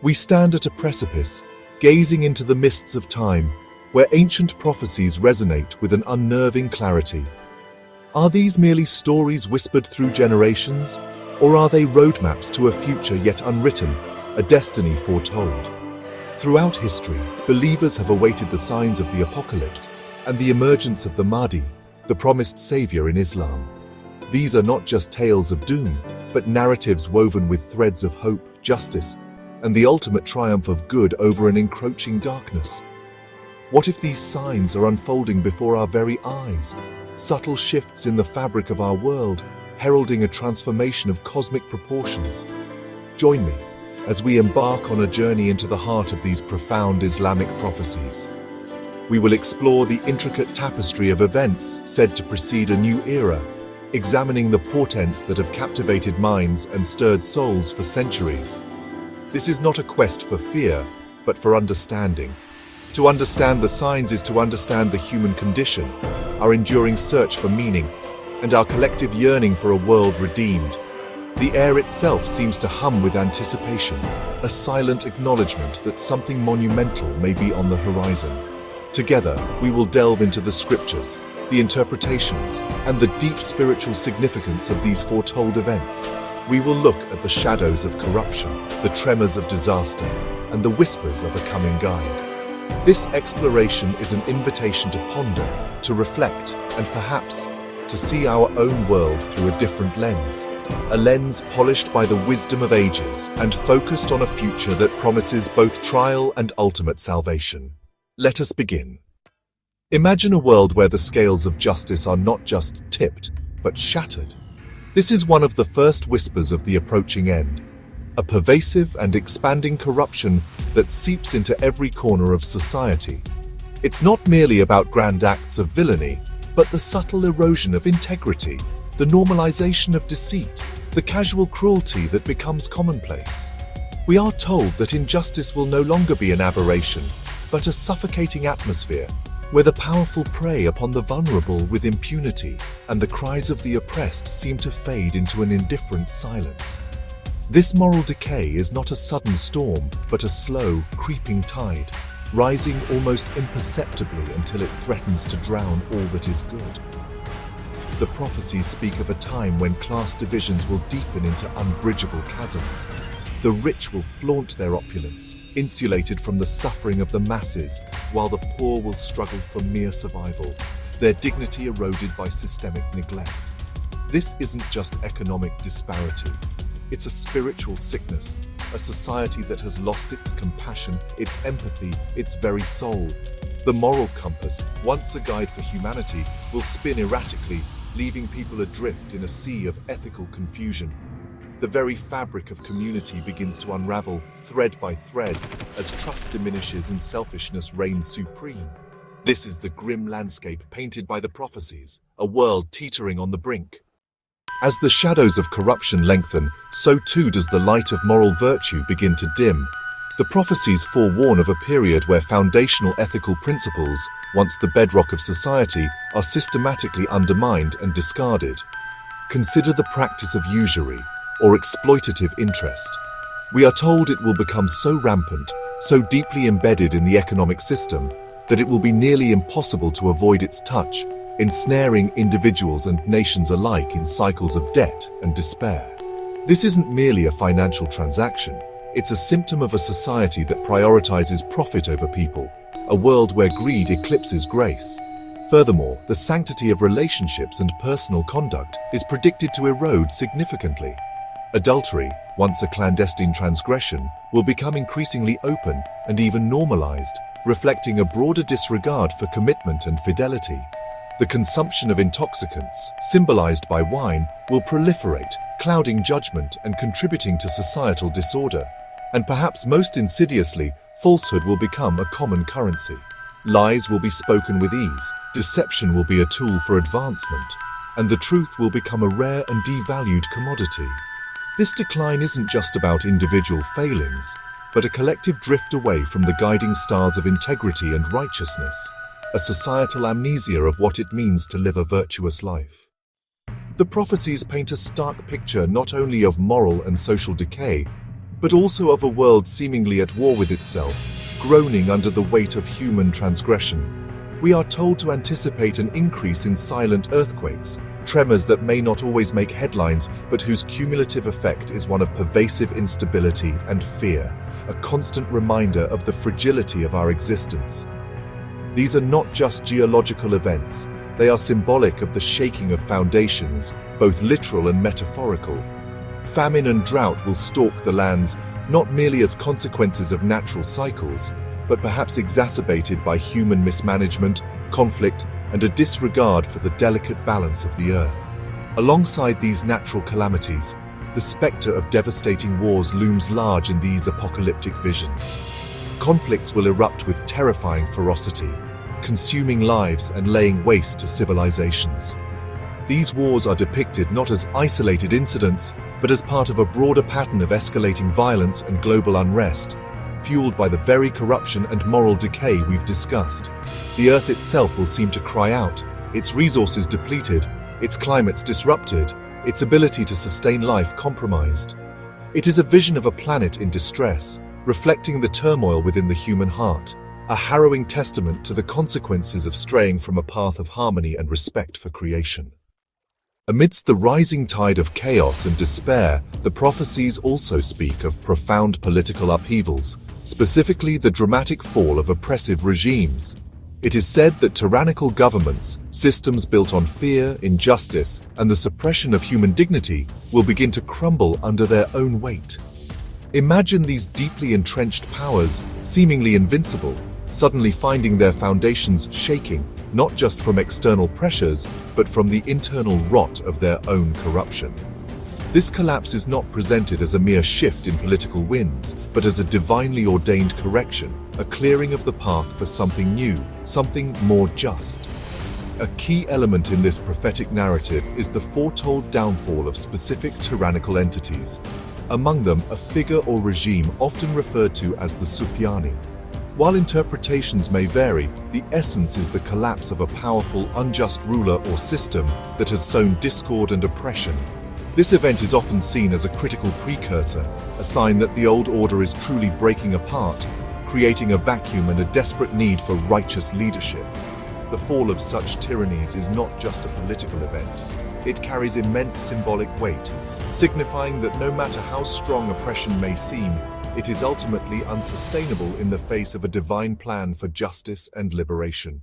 We stand at a precipice, gazing into the mists of time, where ancient prophecies resonate with an unnerving clarity. Are these merely stories whispered through generations, or are they roadmaps to a future yet unwritten, a destiny foretold? Throughout history, believers have awaited the signs of the apocalypse and the emergence of the Mahdi, the promised savior in Islam. These are not just tales of doom, but narratives woven with threads of hope, justice, and the ultimate triumph of good over an encroaching darkness. What if these signs are unfolding before our very eyes, subtle shifts in the fabric of our world, heralding a transformation of cosmic proportions? Join me as we embark on a journey into the heart of these profound Islamic prophecies. We will explore the intricate tapestry of events said to precede a new era, examining the portents that have captivated minds and stirred souls for centuries. This is not a quest for fear, but for understanding. To understand the signs is to understand the human condition, our enduring search for meaning, and our collective yearning for a world redeemed. The air itself seems to hum with anticipation, a silent acknowledgement that something monumental may be on the horizon. Together, we will delve into the scriptures, the interpretations, and the deep spiritual significance of these foretold events. We will look at the shadows of corruption, the tremors of disaster, and the whispers of a coming guide. This exploration is an invitation to ponder, to reflect, and perhaps to see our own world through a different lens. A lens polished by the wisdom of ages and focused on a future that promises both trial and ultimate salvation. Let us begin. Imagine a world where the scales of justice are not just tipped, but shattered. This is one of the first whispers of the approaching end, a pervasive and expanding corruption that seeps into every corner of society. It's not merely about grand acts of villainy, but the subtle erosion of integrity, the normalization of deceit, the casual cruelty that becomes commonplace. We are told that injustice will no longer be an aberration, but a suffocating atmosphere, where the powerful prey upon the vulnerable with impunity, and the cries of the oppressed seem to fade into an indifferent silence. This moral decay is not a sudden storm, but a slow, creeping tide, rising almost imperceptibly until it threatens to drown all that is good. The prophecies speak of a time when class divisions will deepen into unbridgeable chasms. The rich will flaunt their opulence, insulated from the suffering of the masses, while the poor will struggle for mere survival, their dignity eroded by systemic neglect. This isn't just economic disparity. It's a spiritual sickness, a society that has lost its compassion, its empathy, its very soul. The moral compass, once a guide for humanity, will spin erratically, leaving people adrift in a sea of ethical confusion. The very fabric of community begins to unravel, thread by thread, as trust diminishes and selfishness reigns supreme. This is the grim landscape painted by the prophecies, a world teetering on the brink. As the shadows of corruption lengthen, so too does the light of moral virtue begin to dim. The prophecies forewarn of a period where foundational ethical principles, once the bedrock of society, are systematically undermined and discarded. Consider the practice of usury, or exploitative interest. We are told it will become so rampant, so deeply embedded in the economic system, that it will be nearly impossible to avoid its touch, ensnaring individuals and nations alike in cycles of debt and despair. This isn't merely a financial transaction. It's a symptom of a society that prioritizes profit over people, a world where greed eclipses grace. Furthermore, the sanctity of relationships and personal conduct is predicted to erode significantly. Adultery, once a clandestine transgression, will become increasingly open and even normalized, reflecting a broader disregard for commitment and fidelity. The consumption of intoxicants, symbolized by wine, will proliferate, clouding judgment and contributing to societal disorder. And perhaps most insidiously, falsehood will become a common currency. Lies will be spoken with ease, deception will be a tool for advancement, and the truth will become a rare and devalued commodity. This decline isn't just about individual failings, but a collective drift away from the guiding stars of integrity and righteousness, a societal amnesia of what it means to live a virtuous life. The prophecies paint a stark picture not only of moral and social decay, but also of a world seemingly at war with itself, groaning under the weight of human transgression. We are told to anticipate an increase in silent earthquakes, tremors that may not always make headlines, but whose cumulative effect is one of pervasive instability and fear, a constant reminder of the fragility of our existence. These are not just geological events, they are symbolic of the shaking of foundations, both literal and metaphorical. Famine and drought will stalk the lands, not merely as consequences of natural cycles, but perhaps exacerbated by human mismanagement, conflict, and a disregard for the delicate balance of the earth. Alongside these natural calamities, the specter of devastating wars looms large in these apocalyptic visions. Conflicts will erupt with terrifying ferocity, consuming lives and laying waste to civilizations. These wars are depicted not as isolated incidents, but as part of a broader pattern of escalating violence and global unrest, fueled by the very corruption and moral decay we've discussed. The Earth itself will seem to cry out, its resources depleted, its climates disrupted, its ability to sustain life compromised. It is a vision of a planet in distress, reflecting the turmoil within the human heart, a harrowing testament to the consequences of straying from a path of harmony and respect for creation. Amidst the rising tide of chaos and despair, the prophecies also speak of profound political upheavals, specifically the dramatic fall of oppressive regimes. It is said that tyrannical governments, systems built on fear, injustice, and the suppression of human dignity, will begin to crumble under their own weight. Imagine these deeply entrenched powers, seemingly invincible, suddenly finding their foundations shaking, not just from external pressures, but from the internal rot of their own corruption. This collapse is not presented as a mere shift in political winds, but as a divinely ordained correction, a clearing of the path for something new, something more just. A key element in this prophetic narrative is the foretold downfall of specific tyrannical entities, among them a figure or regime often referred to as the Sufyani. While interpretations may vary, the essence is the collapse of a powerful, unjust ruler or system that has sown discord and oppression. This event is often seen as a critical precursor, a sign that the old order is truly breaking apart, creating a vacuum and a desperate need for righteous leadership. The fall of such tyrannies is not just a political event. It carries immense symbolic weight, signifying that no matter how strong oppression may seem, it is ultimately unsustainable in the face of a divine plan for justice and liberation.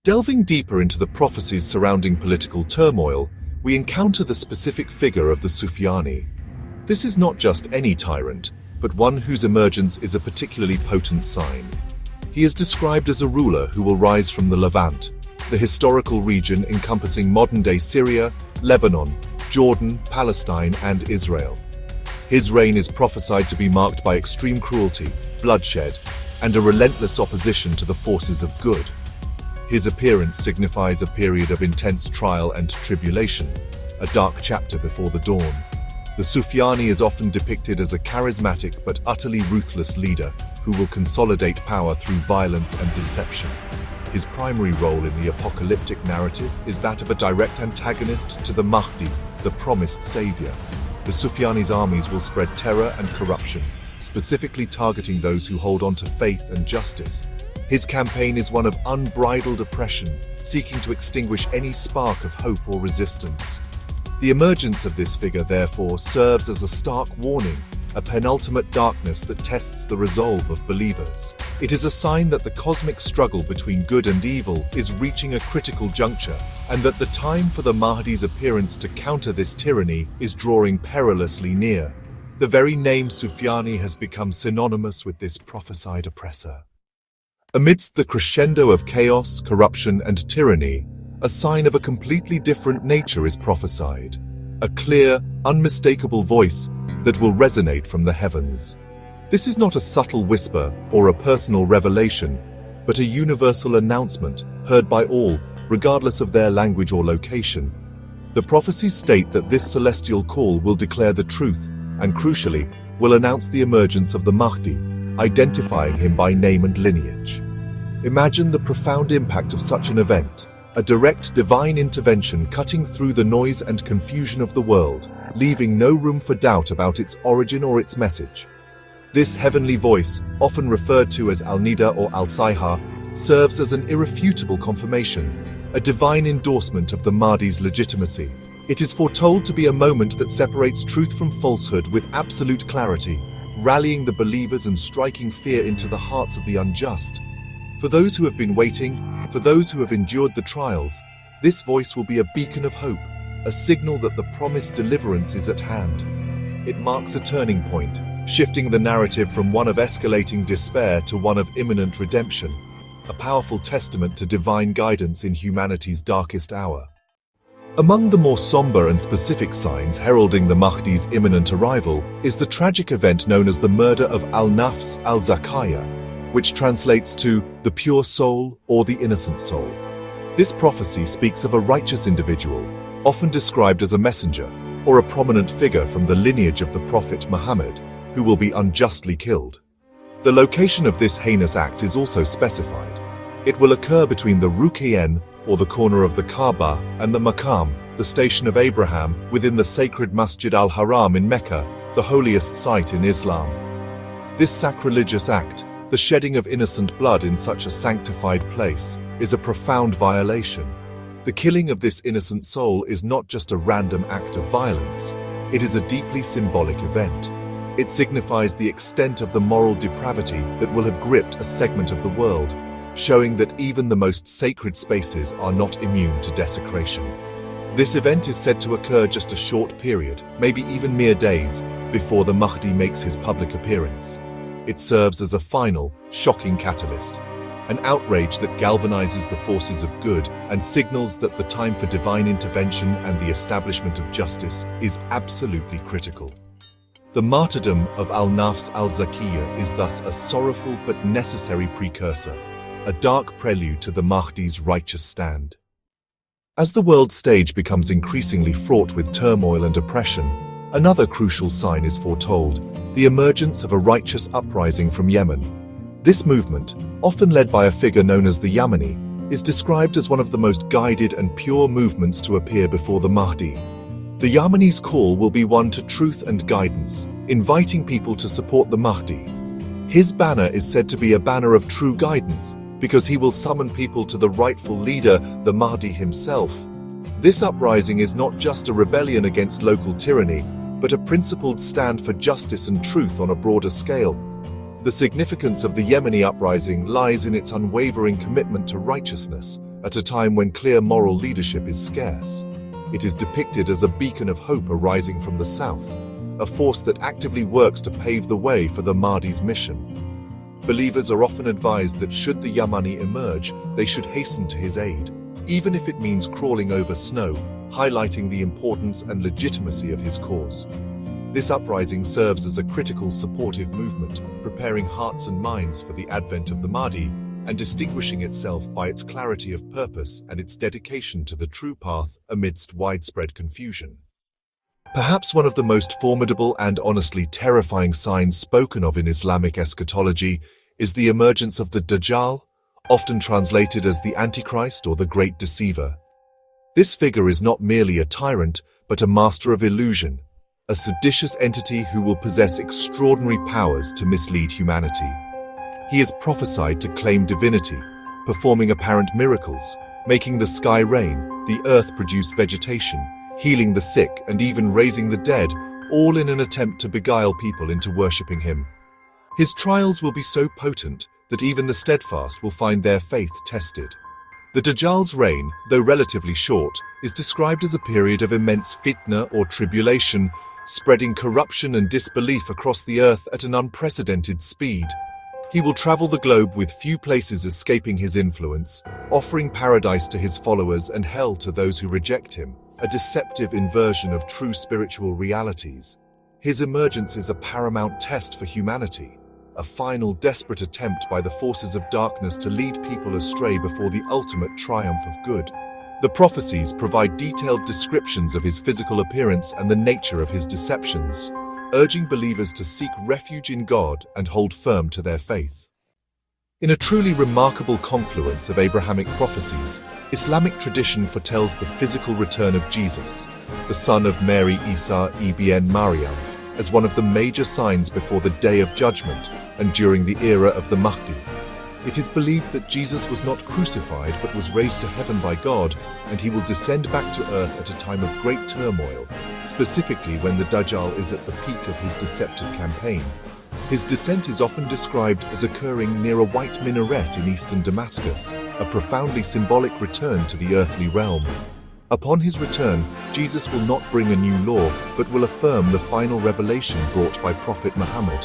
Delving deeper into the prophecies surrounding political turmoil, we encounter the specific figure of the Sufyani. This is not just any tyrant, but one whose emergence is a particularly potent sign. He is described as a ruler who will rise from the Levant, the historical region encompassing modern-day Syria, Lebanon, Jordan, Palestine, and Israel. His reign is prophesied to be marked by extreme cruelty, bloodshed, and a relentless opposition to the forces of good. His appearance signifies a period of intense trial and tribulation, a dark chapter before the dawn. The Sufyani is often depicted as a charismatic but utterly ruthless leader who will consolidate power through violence and deception. His primary role in the apocalyptic narrative is that of a direct antagonist to the Mahdi, the promised savior. The Sufyani's armies will spread terror and corruption, specifically targeting those who hold on to faith and justice. His campaign is one of unbridled oppression, seeking to extinguish any spark of hope or resistance. The emergence of this figure, therefore, serves as a stark warning, a penultimate darkness that tests the resolve of believers. It is a sign that the cosmic struggle between good and evil is reaching a critical juncture, and that the time for the Mahdi's appearance to counter this tyranny is drawing perilously near. The very name Sufyani has become synonymous with this prophesied oppressor. Amidst the crescendo of chaos, corruption, and tyranny, a sign of a completely different nature is prophesied. A clear, unmistakable voice that will resonate from the heavens. This is not a subtle whisper or a personal revelation, but a universal announcement heard by all, regardless of their language or location. The prophecies state that this celestial call will declare the truth and, crucially, will announce the emergence of the Mahdi, identifying him by name and lineage. Imagine the profound impact of such an event, a direct divine intervention cutting through the noise and confusion of the world, leaving no room for doubt about its origin or its message. This heavenly voice, often referred to as Al-Nida or Al-Sayha, serves as an irrefutable confirmation, a divine endorsement of the Mahdi's legitimacy. It is foretold to be a moment that separates truth from falsehood with absolute clarity, rallying the believers and striking fear into the hearts of the unjust. For those who have been waiting, for those who have endured the trials, this voice will be a beacon of hope, a signal that the promised deliverance is at hand. It marks a turning point, shifting the narrative from one of escalating despair to one of imminent redemption, a powerful testament to divine guidance in humanity's darkest hour. Among the more somber and specific signs heralding the Mahdi's imminent arrival is the tragic event known as the murder of Al-Nafs al-Zakiyya, which translates to the pure soul or the innocent soul. This prophecy speaks of a righteous individual, often described as a messenger or a prominent figure from the lineage of the Prophet Muhammad, who will be unjustly killed. The location of this heinous act is also specified. It will occur between the Ruqayyin, or the corner of the Kaaba, and the Maqam, the station of Abraham, within the sacred Masjid al-Haram in Mecca, the holiest site in Islam. This sacrilegious act, the shedding of innocent blood in such a sanctified place, is a profound violation. The killing of this innocent soul is not just a random act of violence, it is a deeply symbolic event. It signifies the extent of the moral depravity that will have gripped a segment of the world, showing that even the most sacred spaces are not immune to desecration. This event is said to occur just a short period, maybe even mere days, before the Mahdi makes his public appearance. It serves as a final, shocking catalyst, an outrage that galvanizes the forces of good and signals that the time for divine intervention and the establishment of justice is absolutely critical. The martyrdom of Al-Nafs al-Zakiyya is thus a sorrowful but necessary precursor, a dark prelude to the Mahdi's righteous stand. As the world stage becomes increasingly fraught with turmoil and oppression, another crucial sign is foretold, the emergence of a righteous uprising from Yemen. This movement, often led by a figure known as the Yamani, is described as one of the most guided and pure movements to appear before the Mahdi. The Yamani's call will be one to truth and guidance, inviting people to support the Mahdi. His banner is said to be a banner of true guidance, because he will summon people to the rightful leader, the Mahdi himself. This uprising is not just a rebellion against local tyranny, but a principled stand for justice and truth on a broader scale. The significance of the Yemeni uprising lies in its unwavering commitment to righteousness, at a time when clear moral leadership is scarce. It is depicted as a beacon of hope arising from the south, a force that actively works to pave the way for the Mahdi's mission. Believers are often advised that should the Yamani emerge, they should hasten to his aid, even if it means crawling over snow, highlighting the importance and legitimacy of his cause. This uprising serves as a critical supportive movement, preparing hearts and minds for the advent of the Mahdi, and distinguishing itself by its clarity of purpose and its dedication to the true path amidst widespread confusion. Perhaps one of the most formidable and honestly terrifying signs spoken of in Islamic eschatology is the emergence of the Dajjal, often translated as the Antichrist or the Great Deceiver. This figure is not merely a tyrant, but a master of illusion, a seditious entity who will possess extraordinary powers to mislead humanity. He is prophesied to claim divinity, performing apparent miracles, making the sky rain, the earth produce vegetation, healing the sick and even raising the dead, all in an attempt to beguile people into worshipping him. His trials will be so potent that even the steadfast will find their faith tested. The Dajjal's reign, though relatively short, is described as a period of immense fitna or tribulation, spreading corruption and disbelief across the earth at an unprecedented speed. He will travel the globe with few places escaping his influence, offering paradise to his followers and hell to those who reject him, a deceptive inversion of true spiritual realities. His emergence is a paramount test for humanity, a final desperate attempt by the forces of darkness to lead people astray before the ultimate triumph of good. The prophecies provide detailed descriptions of his physical appearance and the nature of his deceptions, urging believers to seek refuge in God and hold firm to their faith. In a truly remarkable confluence of Abrahamic prophecies, Islamic tradition foretells the physical return of Jesus, the son of Mary Isa ibn Maryam, as one of the major signs before the Day of Judgment and during the era of the Mahdi. It is believed that Jesus was not crucified but was raised to heaven by God, and he will descend back to earth at a time of great turmoil, specifically when the Dajjal is at the peak of his deceptive campaign. His descent is often described as occurring near a white minaret in eastern Damascus, a profoundly symbolic return to the earthly realm. Upon his return, Jesus will not bring a new law, but will affirm the final revelation brought by Prophet Muhammad.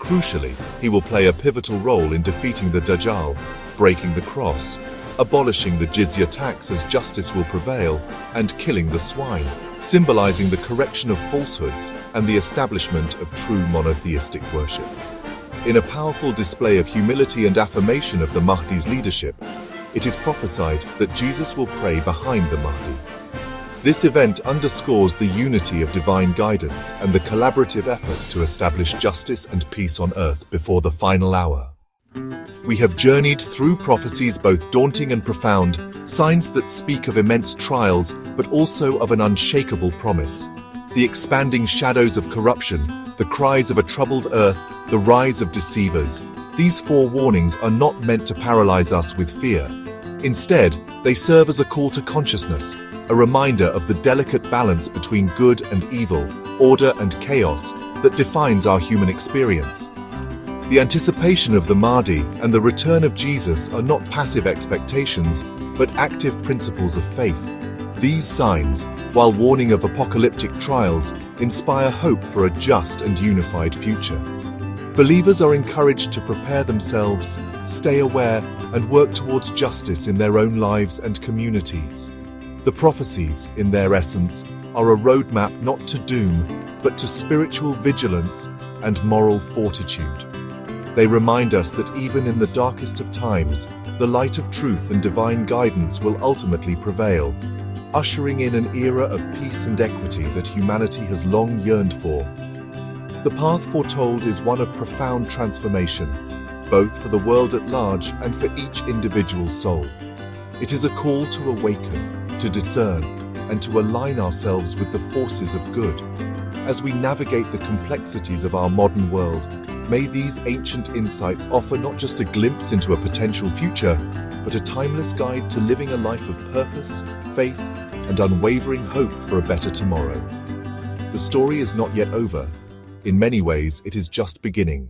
Crucially, he will play a pivotal role in defeating the Dajjal, breaking the cross, abolishing the jizya tax as justice will prevail, and killing the swine, symbolizing the correction of falsehoods and the establishment of true monotheistic worship. In a powerful display of humility and affirmation of the Mahdi's leadership, it is prophesied that Jesus will pray behind the Mahdi. This event underscores the unity of divine guidance and the collaborative effort to establish justice and peace on earth before the final hour. We have journeyed through prophecies both daunting and profound, signs that speak of immense trials, but also of an unshakable promise. The expanding shadows of corruption, the cries of a troubled earth, the rise of deceivers. These four warnings are not meant to paralyze us with fear. Instead, they serve as a call to consciousness, a reminder of the delicate balance between good and evil, order and chaos that defines our human experience. The anticipation of the Mahdi and the return of Jesus are not passive expectations, but active principles of faith. These signs, while warning of apocalyptic trials, inspire hope for a just and unified future. Believers are encouraged to prepare themselves, stay aware, and work towards justice in their own lives and communities. The prophecies, in their essence, are a roadmap not to doom, but to spiritual vigilance and moral fortitude. They remind us that even in the darkest of times, the light of truth and divine guidance will ultimately prevail, ushering in an era of peace and equity that humanity has long yearned for. The path foretold is one of profound transformation, both for the world at large and for each individual soul. It is a call to awaken, to discern, and to align ourselves with the forces of good. As we navigate the complexities of our modern world, may these ancient insights offer not just a glimpse into a potential future, but a timeless guide to living a life of purpose, faith, and unwavering hope for a better tomorrow. The story is not yet over. In many ways, it is just beginning.